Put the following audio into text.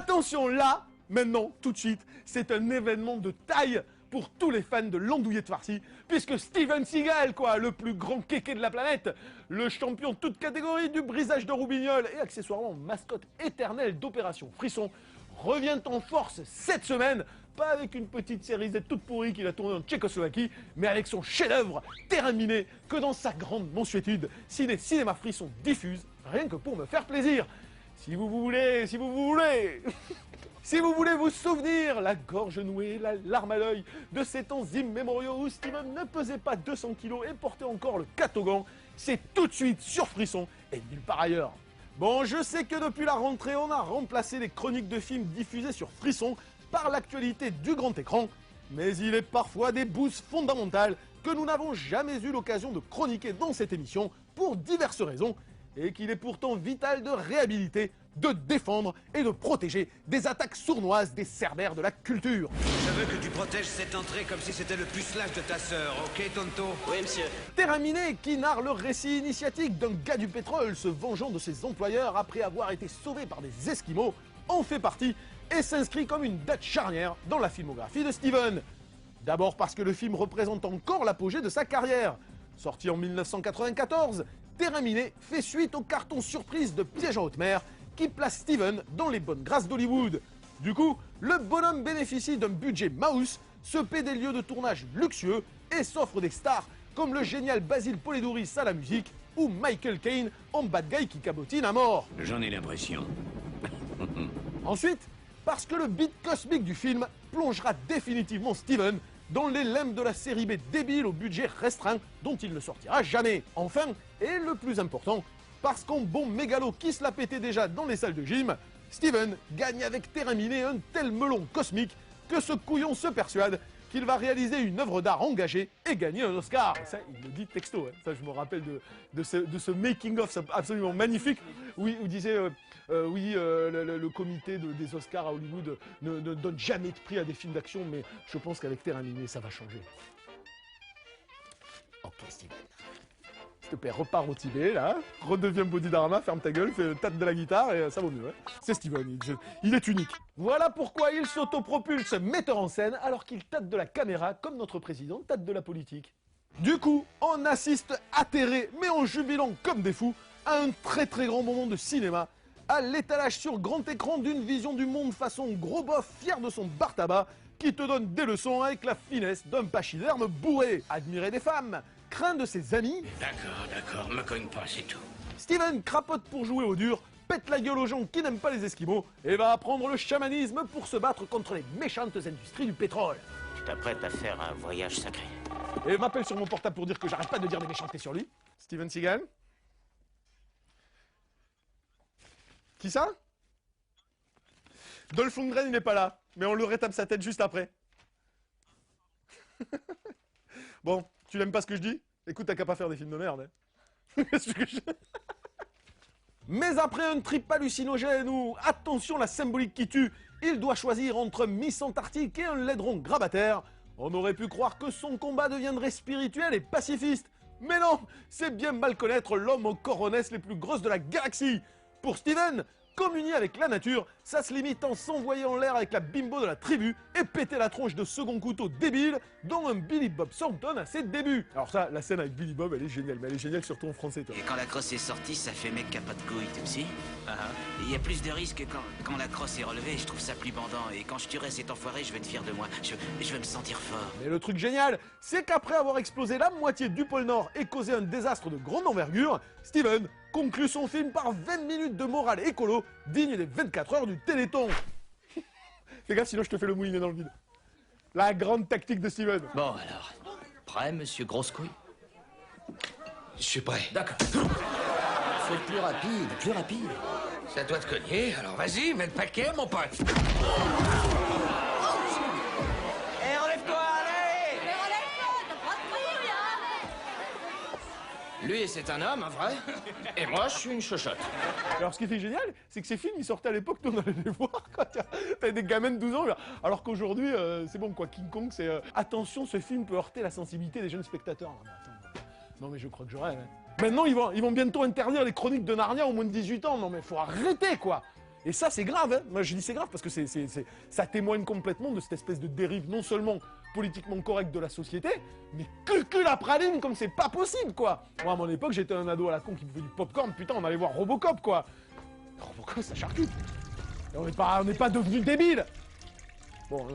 Attention, là, maintenant, tout de suite, c'est un événement de taille pour tous les fans de l'andouillette farcie, puisque Steven Seagal, quoi, le plus grand kéké de la planète, le champion toute catégorie du brisage de roubignoles et accessoirement mascotte éternelle d'Opération Frisson, revient en force cette semaine, pas avec une petite série Z toute pourrie qu'il a tournée en Tchécoslovaquie, mais avec son chef-d'œuvre terminé que dans sa grande mansuétude, Cinéma Frisson diffuse, rien que pour me faire plaisir. Si vous voulez, si vous voulez vous souvenir, la gorge nouée, la larme à l'œil, de ces temps immémoriaux où Steven ne pesait pas 200 kilos et portait encore le catogan, c'est tout de suite sur Frisson et nulle part ailleurs. Bon, je sais que depuis la rentrée, on a remplacé les chroniques de films diffusées sur Frisson par l'actualité du grand écran, mais il est parfois des boosts fondamentales que nous n'avons jamais eu l'occasion de chroniquer dans cette émission pour diverses raisons, et qu'il est pourtant vital de réhabiliter, de défendre et de protéger des attaques sournoises des cerbères de la culture. Je veux que tu protèges cette entrée comme si c'était le pucelage de ta sœur, ok Tonto? Oui, monsieur. Terraminé, qui narre le récit initiatique d'un gars du pétrole se vengeant de ses employeurs après avoir été sauvé par des Esquimaux, en fait partie et s'inscrit comme une date charnière dans la filmographie de Steven. D'abord parce que le film représente encore l'apogée de sa carrière. Sorti en 1994, Terraminé fait suite au carton surprise de Piège en haute mer qui place Steven dans les bonnes grâces d'Hollywood. Du coup, le bonhomme bénéficie d'un budget mouse, se paie des lieux de tournage luxueux et s'offre des stars comme le génial Basile Polidouris à la musique ou Michael Caine en bad guy qui cabotine à mort. J'en ai l'impression. Ensuite, parce que le beat cosmique du film plongera définitivement Steven dans les limbes de la série B débile au budget restreint dont il ne sortira jamais. Enfin, et le plus important, parce qu'en bon mégalo qui se la pétait déjà dans les salles de gym, Steven gagne avec Terraminé un tel melon cosmique que ce couillon se persuade qu'il va réaliser une œuvre d'art engagée et gagner un Oscar. Et ça, il le dit texto, hein. Ça, je me rappelle de ce making-of absolument magnifique où il disait le comité des Oscars à Hollywood ne donne jamais de prix à des films d'action, mais je pense qu'avec Terraminé, ça va changer. Ok, Steven. S'il te plaît, repars au Tibet, là, redeviens Bodhidharma, ferme ta gueule, fais le tâte de la guitare et ça vaut mieux. Hein. C'est Steven, il est unique. Voilà pourquoi il s'autopropulse metteur en scène alors qu'il tâte de la caméra comme notre président tâte de la politique. Du coup, on assiste atterré, mais en jubilant comme des fous, à un très très grand moment de cinéma, à l'étalage sur grand écran d'une vision du monde façon gros bof fier de son bar tabac, qui te donne des leçons avec la finesse d'un pachyderme bourré. Admirer des femmes, craint de ses amis. D'accord, me cogne pas, c'est tout. Steven crapote pour jouer au dur, pète la gueule aux gens qui n'aiment pas les Esquimaux et va apprendre le chamanisme pour se battre contre les méchantes industries du pétrole. Tu t'apprêtes à faire un voyage sacré. Et m'appelle sur mon portable pour dire que j'arrête pas de dire des méchancetés sur lui. Steven Seagal. Qui ça? Dolph Lundgren, il n'est pas là, mais on lui rétape sa tête juste après. Bon, tu n'aimes pas ce que je dis? Écoute, t'as qu'à pas faire des films de merde. Hein. Mais après un trip hallucinogène ou, attention la symbolique qui tue, il doit choisir entre Miss Antarctique et un laideron grabataire, on aurait pu croire que son combat deviendrait spirituel et pacifiste. Mais non, c'est bien mal connaître l'homme aux coronesses les plus grosses de la galaxie. Pour Steven, communier avec la nature, ça se limite en s'envoyer en l'air avec la bimbo de la tribu et péter la tronche de second couteau débile dont un Billy Bob Thornton à ses débuts. Alors ça, la scène avec Billy Bob, elle est géniale, mais elle est géniale surtout en français, toi. Et quand la crosse est sortie, ça fait mec qui a pas de couilles, toi aussi. Il y a plus de risques quand la crosse est relevée, je trouve ça plus bandant. Et quand je tuerai cet enfoiré, je vais être fier de moi. Je vais me sentir fort. Mais le truc génial, c'est qu'après avoir explosé la moitié du pôle Nord et causé un désastre de grande envergure, Steven conclut son film par 20 minutes de morale écolo, digne des 24 heures du Téléthon. Fais gaffe, sinon je te fais le moulinet dans le vide. La grande tactique de Steven. Bon alors, prêt, monsieur Grosse-Couille? Je suis prêt. D'accord. Faut être plus rapide, plus rapide. C'est à toi de cogner, alors vas-y, mets le paquet, mon pote. Eh, relève-toi, allez! Mais relève-toi, t'as pas de couilles, hein. Lui, c'est un homme, un vrai. Et moi, je suis une chochotte. Alors ce qui était génial, c'est que ces films, ils sortaient à l'époque, nous on allait les voir, quoi. T'avais des gamins de 12 ans, alors qu'aujourd'hui, c'est bon, quoi. King Kong, c'est... attention, ce film peut heurter la sensibilité des jeunes spectateurs. Non, mais attends, non, mais je crois que je rêve, hein. Maintenant, ils vont bientôt interdire les chroniques de Narnia aux moins de 18 ans. Non, mais faut arrêter, quoi. Et ça, c'est grave, hein. Moi, je dis c'est grave parce que ça témoigne complètement de cette espèce de dérive non seulement politiquement correcte de la société, mais cul la praline comme c'est pas possible, quoi. Moi, à mon époque, j'étais un ado à la con qui buvait du popcorn, putain, on allait voir Robocop, quoi. Robocop, ça charcute. Et on n'est pas devenus débiles. Bon,